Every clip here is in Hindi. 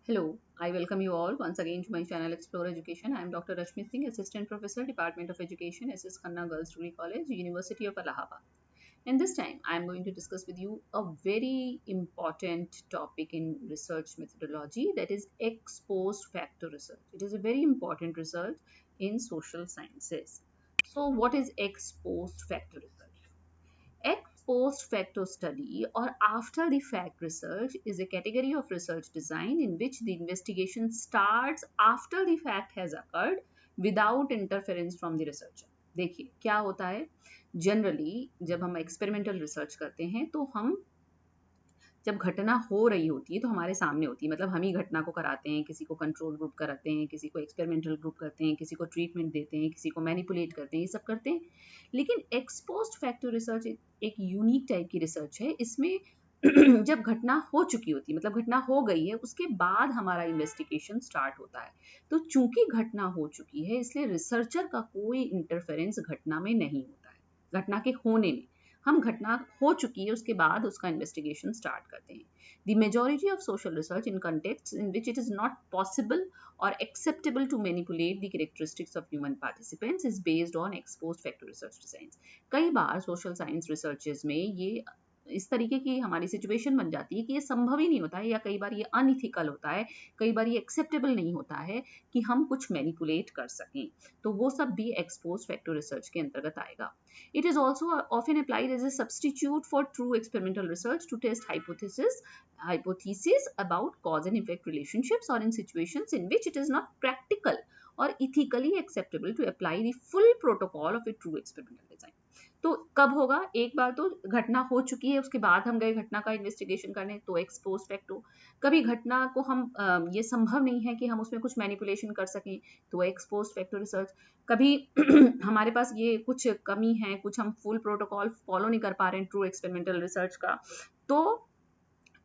Hello, I welcome you all once again to my channel Explore Education. I am Dr. Rashmi Singh, Assistant Professor, Department of Education, SS Khanna Girls Degree College, University of Allahabad. And this time I am going to discuss with you a very important topic in research methodology, that is ex post facto research. It is a very important research in social sciences. So what is ex post facto research? Ex post facto study or after the fact research is a category of research design in which the investigation starts after the fact has occurred without interference from the researcher. देखिए क्या होता है, जनरली जब हम एक्सपेरिमेंटल रिसर्च करते हैं तो हम जब घटना हो रही होती है तो हमारे सामने होती है, मतलब हम ही घटना को कराते हैं, किसी को कंट्रोल ग्रुप कराते हैं, किसी को एक्सपेरिमेंटल ग्रुप करते हैं, किसी को ट्रीटमेंट देते हैं, किसी को मैनिपुलेट करते हैं, ये सब करते हैं। लेकिन एक्सपोस्ट फैक्टर रिसर्च एक यूनिक टाइप की रिसर्च है। इसमें जब घटना हो चुकी होती है, मतलब घटना हो गई है, उसके बाद हमारा इन्वेस्टिगेशन स्टार्ट होता है। तो चूंकि घटना हो चुकी है इसलिए रिसर्चर का कोई इंटरफेरेंस घटना में नहीं होता है, घटना के होने में। हम घटना हो चुकी है उसके बाद उसका इन्वेस्टिगेशन स्टार्ट करते हैं। The majority of social research in contexts in which it is not possible or acceptable to manipulate the characteristics of human participants is based on ex post facto research designs. कई बार सोशल साइंस रिसर्चेज में ये इस तरीके की हमारी सिचुएशन बन जाती है कि ये संभव ही नहीं होता है, या कई बार ये अनइथिकल होता है, कई बार ये एक्सेप्टेबल नहीं होता है कि हम कुछ मैनिपुलेट कर सकें। तो वो सब भी एक्सपोज फैक्टर रिसर्च के अंतर्गत आएगा। It is also often applied as a substitute for true experimental research to test hypotheses about cause and effect relationships, or in situations in which it is not practical or ethically acceptable to apply the full protocol of a true experimental design. तो कब होगा? एक बार तो घटना हो चुकी है उसके बाद हम गए घटना का इन्वेस्टिगेशन करने, तो एक्स पोस्ट फैक्टो। कभी घटना को हम ये संभव नहीं है कि हम उसमें कुछ मैनिपुलेशन कर सकें, तो एक्स पोस्ट फैक्टो रिसर्च। कभी हमारे पास ये कुछ कमी है, कुछ हम फुल प्रोटोकॉल फॉलो नहीं कर पा रहे हैं ट्रू एक्सपेरिमेंटल रिसर्च का, तो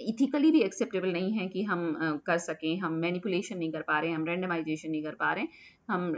इथिकली भी एक्सेप्टेबल नहीं है कि हम कर सकें, हम मैनिपुलेशन नहीं कर पा रहे हैं, हम रैंडमाइजेशन नहीं कर पा रहे हैं, हम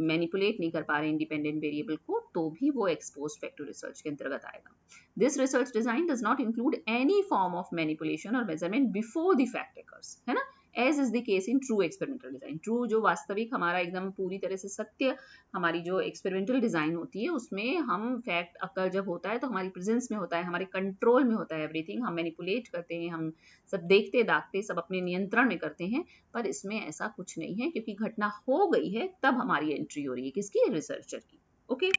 मैनिपुलेट नहीं कर पा रहे हैं इंडिपेंडेंट वेरिएबल को, तो भी वो एक्सपोज फैक्टर रिसर्च के अंतर्गत आएगा। This research design does not include any form of manipulation और measurement before the fact occurs, है ना, as is the case in true experimental design. True जो वास्तविक हमारा एकदम पूरी तरह से सत्य हमारी जो एक्सपेरिमेंटल डिजाइन होती है उसमें हम फैक्ट अकर जब होता है तो हमारी प्रेजेंस में होता है, हमारे कंट्रोल में होता है एवरीथिंग, हम मैनिपुलेट करते हैं, हम सब देखते दाखते सब अपने नियंत्रण में करते हैं। पर इसमें ऐसा कुछ नहीं है, क्योंकि घटना हो गई है तब हमारी एंट्री हो रही है, किसकी? रिसर्चर की। Okay,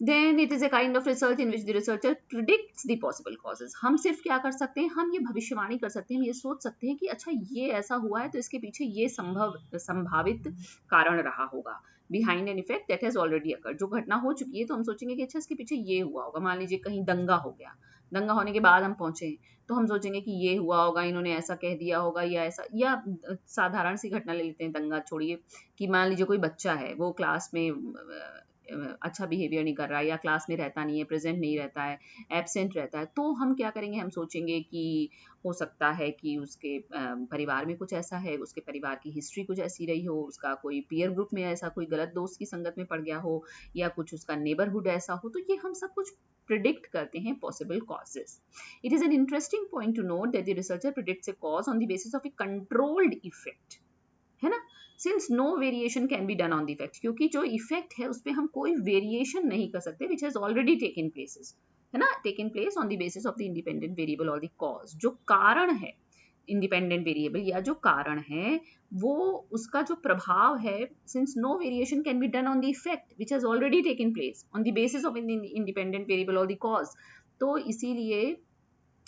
then it is a kind of research in which the researcher predicts the possible causes. हम सिर्फ क्या कर सकते हैं, हम ये भविष्यवाणी कर सकते हैं, हम ये सोच सकते हैं कि अच्छा ये ऐसा हुआ है तो इसके पीछे ये संभावित कारण रहा होगा, behind an effect that has already occurred. जो घटना हो चुकी है तो हम सोचेंगे कि अच्छा इसके पीछे ये हुआ होगा। मान लीजिए कहीं दंगा हो गया, दंगा होने के बाद हम पहुंचे तो हम सोचेंगे कि ये हुआ होगा, इन्होंने ऐसा कह दिया होगा, या ऐसा, या साधारण सी घटना ले लेते हैं, दंगा छोड़िए, कि मान लीजिए कोई बच्चा है वो क्लास में अच्छा बिहेवियर नहीं कर रहा है, या क्लास में रहता नहीं है, प्रेजेंट नहीं रहता है, एब्सेंट रहता है, तो हम क्या करेंगे, हम सोचेंगे कि हो सकता है कि उसके परिवार में कुछ ऐसा है, उसके परिवार की हिस्ट्री कुछ ऐसी रही हो, उसका कोई पीयर ग्रुप में ऐसा कोई गलत दोस्त की संगत में पड़ गया हो, या कुछ उसका नेबरहुड ऐसा हो। तो ये हम सब कुछ प्रिडिक्ट करते हैं possible causes. It is an interesting point to note that the researcher predicts a cause on the basis of a controlled effect, है ना, since no variation can be done on the effect, क्योंकि जो इफेक्ट है उस पर हम कोई वेरिएशन नहीं कर सकते, विच हैज ऑलरेडी टेकन प्लेसेस, है ना, taken place on the basis of the independent variable और द कॉज। जो कारण है इंडिपेंडेंट वेरिएबल या जो कारण है वो उसका जो प्रभाव है, since no variation can be done on the effect which has already taken place on the basis of independent variable और द कॉज। तो इसीलिए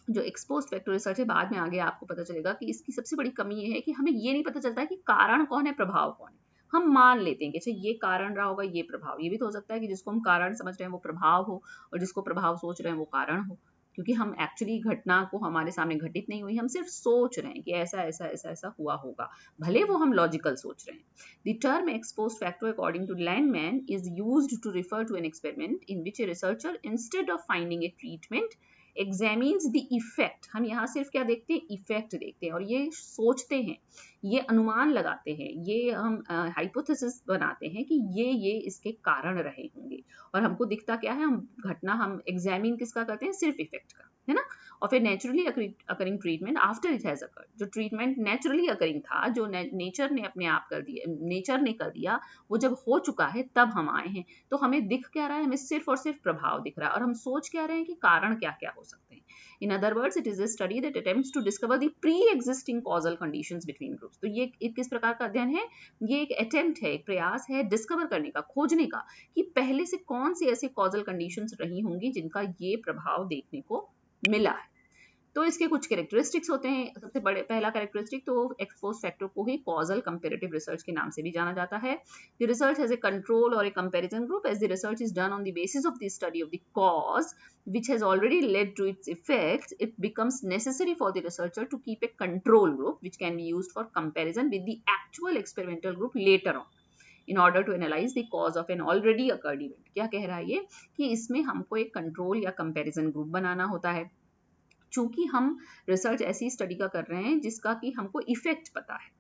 जो एक्सपोज्ड फैक्टर रिसर्च है, बाद में आगे आपको पता चलेगा कि इसकी सबसे बड़ी कमी ये है कि हमें ये नहीं पता चलता है कि कारण कौन है, प्रभाव कौन है। हम मान लेते हैं कि अच्छा ये कारण रहा होगा, ये प्रभाव। ये भी तो हो सकता है कि जिसको हम कारण समझ रहे हैं वो प्रभाव हो, और जिसको प्रभाव सोच रहे हैं वो कारण हो, क्योंकि हम एक्चुअली घटना को हमारे सामने घटित नहीं हुई, हम सिर्फ सोच रहे हैं कि ऐसा ऐसा ऐसा ऐसा हुआ होगा, भले वो हम लॉजिकल सोच रहे हैं। The term exposed factor according to Landman is used to refer to an experiment in which a researcher instead of finding a treatment examines the effect, हम यहाँ सिर्फ क्या देखते हैं, इफेक्ट देखते हैं और ये सोचते हैं, ये अनुमान लगाते हैं, ये हम हाइपोथेसिस बनाते हैं कि ये इसके कारण रहे होंगे, और हमको दिखता क्या है, हम घटना हम एग्जामिन किसका करते हैं, सिर्फ इफेक्ट का, है ना। और फिर naturally occurring treatment after it has occurred, जो ट्रीटमेंट नेचुरली अकरिंग था, जो नेचर ने अपने आप कर दिया, नेचर ने कर दिया, वो जब हो चुका है तब हम आए हैं। तो हमें दिख क्या रहा है, हमें सिर्फ और सिर्फ प्रभाव दिख रहा है, और हम सोच क्या रहे हैं कि कारण क्या क्या हो सकते हैं। In other words, it is a study that attempts to discover the pre-existing causal conditions between groups. तो ये एक किस प्रकार का अध्ययन है, ये एक अटेम्प्ट है, एक प्रयास है डिस्कवर करने का, खोजने का, कि पहले से कौन से ऐसे causal conditions रही होंगी जिनका ये प्रभाव देखने को मिला है। तो इसके कुछ कैरेक्टरिस्टिक्स होते हैं। सबसे बड़े पहला कैरेक्टरिस्टिक तो एक्सपोज फैक्टर को ही कॉजल कंपैरेटिव रिसर्च के नाम से भी जाना जाता है। The research has a control और a comparison group as the research is done on the basis of the study of the cause which has already led to its effects. It becomes necessary for the researcher to keep a control group which can be used for comparison with the actual experimental group later on in order to analyze the cause of an already occurred event. क्या कह रहा है ये, कि इसमें हमको एक कंट्रोल या कंपैरिजन ग्रुप बनाना होता है। चूंकि हम रिसर्च ऐसी स्टडी का कर रहे हैं जिसका कि हमको इफेक्ट पता है,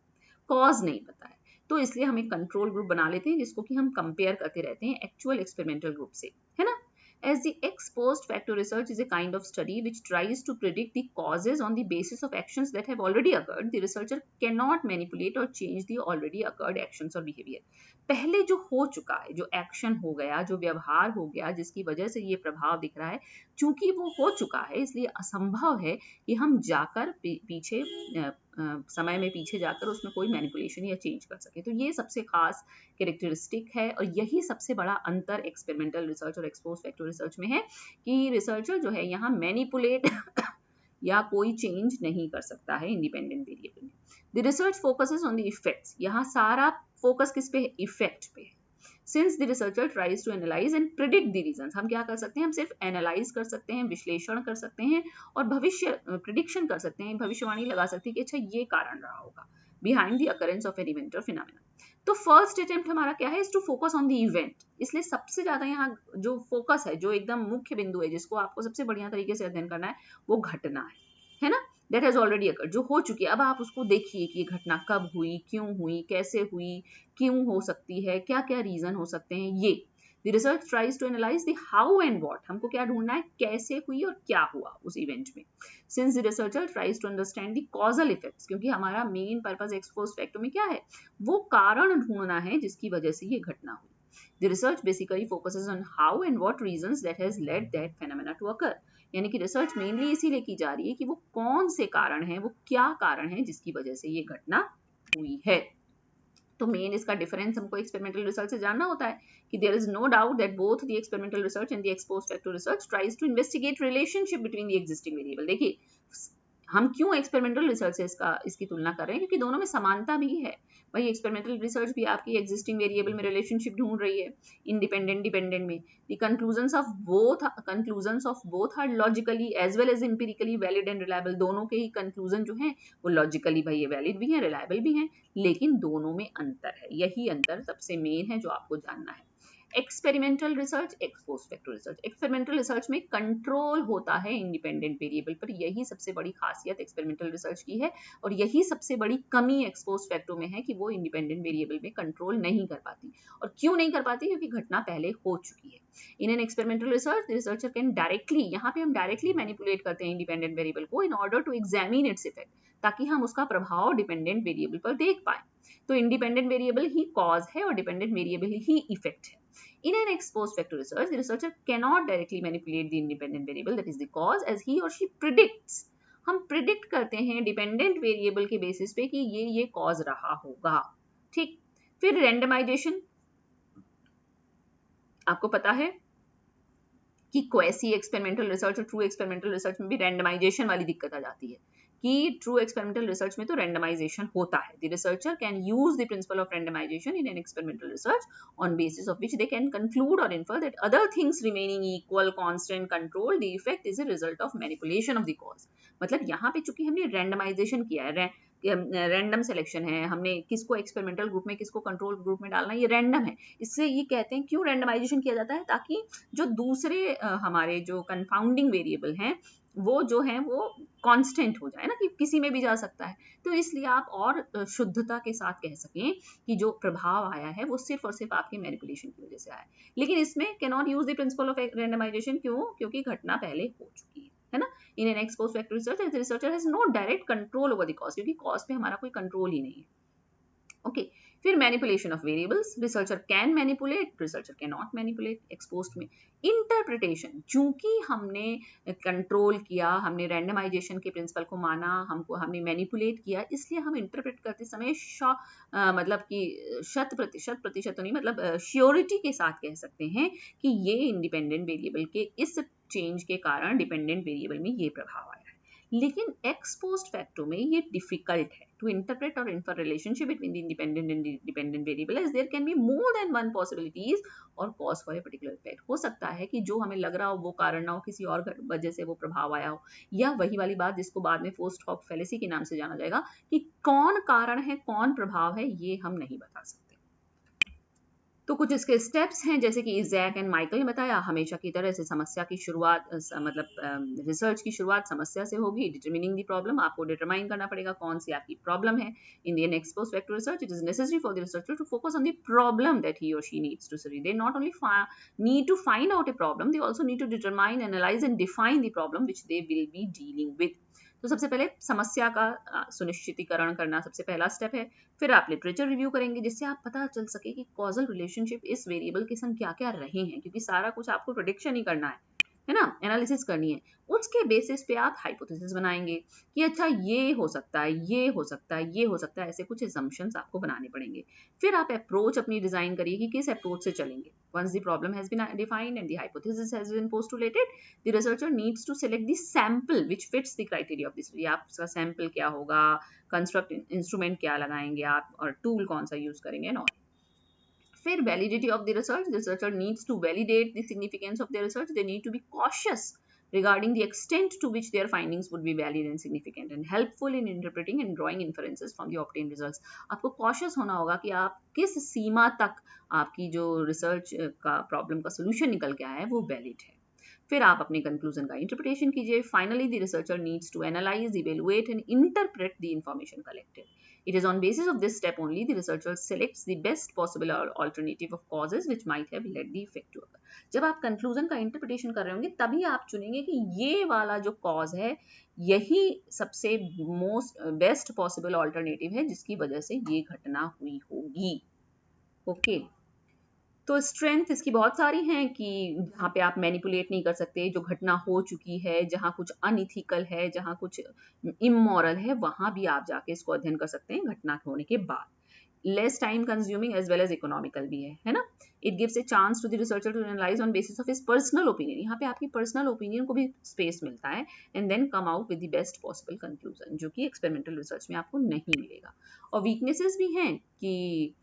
कॉज नहीं पता है, तो इसलिए हम एक कंट्रोल ग्रुप बना लेते हैं जिसको कि हम कंपेयर करते रहते हैं एक्चुअल एक्सपेरिमेंटल ग्रुप से, है ना। As the ex post facto research is a kind of study which tries to predict the causes on the basis of actions that have already occurred, the researcher cannot manipulate or change the already occurred actions or behavior. पहले जो हो चुका है, जो एक्शन हो गया, जो व्यवहार हो गया, जिसकी वजह से ये प्रभाव दिख रहा है, चूंकि वो हो चुका है इसलिए असंभव है कि हम जाकर पीछे समय में पीछे जाकर उसमें कोई मैनिपुलेशन या चेंज कर सके। तो ये सबसे खास कैरेक्टरिस्टिक है और यही सबसे बड़ा अंतर एक्सपेरिमेंटल रिसर्च और एक्सपोज फैक्टर रिसर्च में है कि रिसर्चर जो है यहाँ मैनिपुलेट या कोई चेंज नहीं कर सकता है इंडिपेंडेंट वेरिएबल में। The research focuses on the effects, यहाँ सारा फोकस किस पे है, इफेक्ट पे है। Since the researcher tries to analyze and predict the reasons, हम क्या कर सकते हैं, हम सिर्फ एनालाइज कर सकते हैं, विश्लेषण कर सकते हैं और भविष्य प्रिडिक्शन कर सकते हैं, भविष्यवाणी लगा सकते हैं कि अच्छा ये कारण रहा होगा behind the occurrence of an event or phenomenon. तो फर्स्ट अटेम्प्ट हमारा क्या है, is to focus on the event. इसलिए सबसे ज्यादा यहाँ जो फोकस है, जो एकदम मुख्य बिंदु है जिसको आपको सबसे बढ़िया तरीके से अध्ययन करना है, वो घटना है ना, that has already occurred, जो हो चुकी है। अब आप उसको देखिए कि ये घटना कब हुई, क्यों हुई, कैसे हुई, क्यों हो सकती है, क्या क्या रीजन हो सकते हैं। ये The research tries to analyze the how and what, हमको क्या ढूंढना है, कैसे हुई और क्या हुआ उस इवेंट में। Since the researcher tries to understand the causal effects, क्योंकि हमारा मेन पर्पस एक्सपोज फैक्टर में क्या है, वो कारण ढूंढना है जिसकी वजह से ये घटना हुई। The research basically focuses on how and what reasons that has led that phenomena to occur. यानी कि रिसर्च मेनली इसीलिए की जा रही है कि वो कौन से कारण हैं, वो क्या कारण है जिसकी वजह से ये घटना हुई है। तो मेन इसका डिफरेंस हमको एक्सपेरिमेंटल रिसर्च से जानना होता है कि there is no doubt that both the experimental research and the expose factor research tries to investigate relationship between the existing variable. देखिए हम क्यों एक्सपेरिमेंटल रिसर्च से इसकी तुलना कर रहे हैं, क्योंकि दोनों में समानता भी है। वही एक्सपेरिमेंटल रिसर्च भी आपकी एग्जिस्टिंग वेरिएबल में रिलेशनशिप ढूंढ रही है, इंडिपेंडेंट डिपेंडेंट में। The conclusions of both are logically as well as empirically valid and reliable. दोनों के ही कंक्लूजन जो हैं वो लॉजिकली भाई वैलिड भी हैं, रिलायबल भी हैं, लेकिन दोनों में अंतर है। यही अंतर सबसे मेन है जो आपको जानना है। Experimental research, expose factor research. Experimental research में कंट्रोल होता है इंडिपेंडेंट वेरिएबल पर, यही सबसे बड़ी खासियत एक्सपेरिमेंटल रिसर्च की है और यही सबसे बड़ी कमी एक्सपोज फैक्टर में है कि वो इंडिपेंडेंट वेरिएबल में कंट्रोल नहीं कर पाती। और क्यों नहीं कर पाती, क्योंकि घटना पहले हो चुकी है। इन an experimental research researcher can directly, यहाँ पे हम डायरेक्टली मैनिपुलेट करते हैं इंडिपेंडेंट वेरिएबल को in order to examine its effect, ताकि हम उसका प्रभाव डिपेंडेंट वेरिएबल पर देख पाए। तो इंडिपेंडेंट वेरिएबल ही कॉज है और डिपेंडेंट वेरिएबल ही इफेक्ट है। In an exposed factor research, the researcher cannot directly manipulate the independent variable, that is the cause, as he or she predicts. हम प्रिडिक्ट करते हैं डिपेंडेंट वेरिएबल के बेसिस पे कि ये कॉज रहा होगा। ठीक, फिर रैंडमाइजेशन, आपको पता है कि क्वेसी एक्सपेरिमेंटल रिसर्च और ट्रू एक्सपेरिमेंटल रिसर्च में भी रैंडमाइजेशन वाली दिक्कत आ जाती है कि ट्रू एक्सपेरिमेंटल रिसर्च में तो रैंडमाइजेशन होता है। The researcher can use the principle of randomization in an experimental research on basis of which they can conclude और infer that other things remaining equal, constant, control, the effect is a result of manipulation of the cause. मतलब यहाँ पे चूंकि हमने रैंडमाइजेशन किया है, रैंडम सिलेक्शन है, हमने किसको एक्सपेरिमेंटल ग्रुप में किसको कंट्रोल ग्रुप में डालना, ये रैंडम है। इससे ये कहते हैं क्यों रैंडमाइजेशन किया जाता है, ताकि जो दूसरे हमारे जो कंफाउंडिंग वेरिएबल हैं वो जो है वो कांस्टेंट हो जाए ना, कि किसी में भी जा सकता है। तो इसलिए आप और शुद्धता के साथ कह सकें कि जो प्रभाव आया है वो सिर्फ और सिर्फ आपके मैनिपुलेशन की वजह से आया है। लेकिन इसमें can not use the principle of randomisation, क्यों? क्योंकि घटना पहले हो चुकी है ना। In an ex post factor research the researcher has no direct control over the cause, क्योंकि कॉज पे हमारा कोई कंट्रोल ही नहीं है। ओके फिर manipulation of variables, researcher can manipulate, researcher can not manipulate. Ex post में इंटरप्रिटेशन, चूंकि हमने कंट्रोल किया, हमने रैंडमाइजेशन के प्रिंसिपल को माना, हमने मैनिपुलेट किया, इसलिए हम इंटरप्रेट करते समय मतलब कि शत प्रतिशत तो नहीं, मतलब श्योरिटी के साथ कह सकते हैं कि ये इंडिपेंडेंट वेरिएबल के इस चेंज के कारण डिपेंडेंट वेरिएबल में ये प्रभाव आया है। लेकिन एक्स पोस्ट फैक्टो में ये डिफिकल्ट है टू इंटरप्रेट और infer relationship between the independent and dependent variable, as there can be more than one possibilities और cause for a particular effect. हो सकता है कि जो हमें लग रहा हो वो कारण ना हो, किसी और वजह से वो प्रभाव आया हो, या वही वाली बात जिसको बाद में पोस्ट हॉक फैलेसी के नाम से जाना जाएगा, कि कौन कारण है कौन प्रभाव है ये हम नहीं बता सकते। तो कुछ इसके स्टेप्स हैं, जैसे कि जैक एंड माइकल ने बताया, हमेशा की तरह से समस्या की शुरुआत मतलब रिसर्च की शुरुआत समस्या से होगी। डिटरमिनिंग द प्रॉब्लम, आपको डिटरमाइन करना पड़ेगा कौन सी आपकी प्रॉब्लम है। In the ex post factor research it is necessary for the researcher to focus on the problem that he और she needs to study. They not only need to find out a problem, they also need to determine, analyze and define the problem which they will be dealing with. तो सबसे पहले समस्या का सुनिश्चितीकरण करना सबसे पहला स्टेप है। फिर आप लिटरेचर रिव्यू करेंगे, जिससे आप पता चल सके कि कॉजल रिलेशनशिप इस वेरिएबल के संग क्या क्या रहे हैं, क्योंकि सारा कुछ आपको प्रेडिक्शन ही करना है ना, एनालिसिस करनी है। उसके बेसिस पे आप हाइपोथेसिस बनाएंगे कि अच्छा ये हो सकता है, ये हो सकता है, ये हो सकता है, ऐसे कुछ assumptions आपको बनाने पड़ेंगे। फिर आप अप्रोच अपनी डिजाइन करिए कि किस अप्रोच से चलेंगे। Once the problem has been defined and the hypothesis has been postulated, the researcher needs to select the sample which fits the criteria of this. आपका सैंपल क्या होगा, कंस्ट्रक्ट इंस्ट्रूमेंट क्या लगाएंगे आप, और टूल कौन सा यूज करेंगे ना। फिर validity of the research, the researcher needs to validate the significance of their research. They need to be cautious regarding the extent to which their findings would be valid and significant and helpful in interpreting and drawing inferences from the obtained results. आपको cautious होना होगा कि आप किस सीमा तक आपकी जो रिसर्च का प्रॉब्लम का सोल्यूशन निकल के आया है वो वैलिड है। फिर आप अपने कंक्लूजन का इंटरप्रिटेशन कीजिए। Finally the researcher needs to analyse, evaluate and interpret the information collected. It is on basis of this step only the researcher selects the best possible alternative of causes which might have led the effect to occur. जब आप कंक्लूजन का इंटरप्रिटेशन कर रहे होंगे तभी आप चुनेंगे कि ये वाला जो कॉज है यही सबसे मोस्ट बेस्ट पॉसिबल ऑल्टरनेटिव है जिसकी वजह से ये घटना हुई होगी। ओके तो स्ट्रेंथ इसकी बहुत सारी हैं कि जहाँ पे आप मैनिपुलेट नहीं कर सकते, जो घटना हो चुकी है, जहाँ कुछ अनइथिकल है, जहाँ कुछ इमोरल है, वहाँ भी आप जाके इसको अध्ययन कर सकते हैं घटना होने के बाद। Less time consuming as well as economical भी है ना। It gives a chance to the researcher to analyse on basis of his personal opinion, यहाँ पे आपकी पर्सनल ओपिनियन को भी स्पेस मिलता है, and then come out with the best possible conclusion, जो कि एक्सपेरिमेंटल रिसर्च में आपको नहीं मिलेगा। और वीकनेसेस भी हैं कि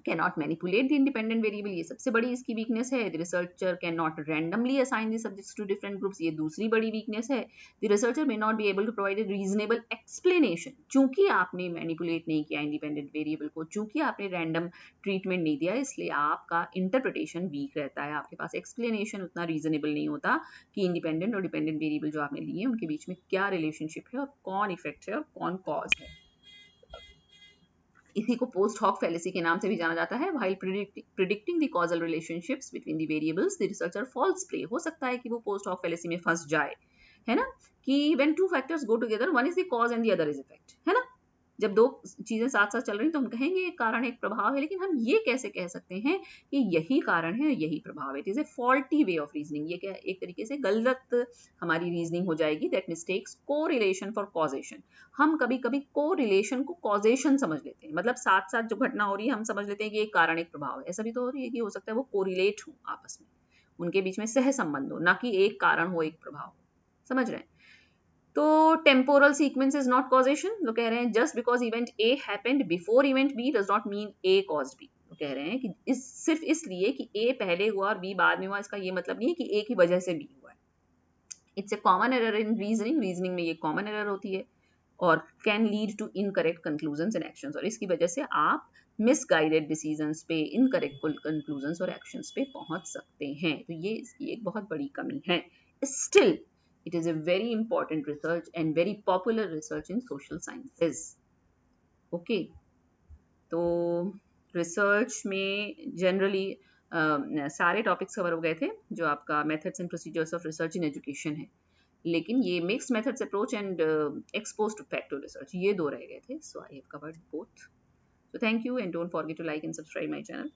cannot manipulate the independent variable, ये सबसे बड़ी इसकी वीकनेस है। The researcher cannot randomly assign the subjects to different groups, ये दूसरी बड़ी वीकनेस है। The researcher may not be able to provide a reasonable explanation, चूंकि आपने मैनिपुलेट नहीं किया इंडिपेंडेंट वेरिएबल को, चूंकि आपने रैंडम ट्रीटमेंट नहीं दिया, इसलिए आपका इंटरप्रिटेशन वीक रहता है, आपके पास एक्सप्लेनेशन उतना रीजनेबल नहीं होता कि इंडिपेंडेंट और डिपेंडेंट वेरिएबल जो आपने लिए उनके बीच में क्या रिलेशनशिप है और कौन इफेक्ट है और कौन कॉज है। इसी को पोस्ट हॉक फैलेसी के नाम से भी जाना जाता है। While predicting the causal relationships between the variables the researcher falls play, हो सकता है कि वो पोस्ट हॉक फैलेसी में फंस जाए, है ना, कि when two factors go together one is the cause and the other is effect, है ना। जब दो चीजें साथ साथ चल रही तो हम कहेंगे एक कारण एक प्रभाव है, लेकिन हम ये कैसे कह सकते हैं कि यही कारण है यही प्रभाव है। It is a faulty way of reasoning, ये क्या एक तरीके से गलत हमारी रीजनिंग हो जाएगी। That mistakes correlation for causation, हम कभी कभी कोरिलेशन को कॉजेशन समझ लेते हैं, मतलब साथ साथ जो घटना हो रही है हम समझ लेते हैं कि एक कारण एक प्रभाव है। ऐसा भी तो हो रही है कि हो सकता है वो कोरिलेट हो आपस में, उनके बीच में सह संबंध हो, ना कि एक कारण हो एक प्रभाव हो, समझ रहे हैं। तो temporal sequence is not causation, जो कह रहे हैं just because event A happened before event B does not mean A caused B. तो कह रहे हैं कि सिर्फ इसलिए कि ए पहले हुआ और बी बाद में हुआ, इसका ये मतलब नहीं है कि ए की वजह से बी हुआ है। It's a common error in reasoning, reasoning में ये कॉमन एरर होती है और can lead to incorrect conclusions and actions, और इसकी वजह से आप मिसगाइडेड डिसीजंस पे, इनकरेक्ट कंक्लूजन्स और एक्शंस पे पहुंच सकते हैं। तो ये इसकी एक बहुत बड़ी कमी है। Still It is a very important research and very popular research in social sciences. Okay, तो रिसर्च में जनरली सारे टॉपिक्स कवर हो गए थे जो आपका methods and procedures of research in education है, लेकिन ये mix methods approach and expose to factor research, ये दो रह गए थे. So I have covered both. So thank you and don't forget to like and subscribe my channel.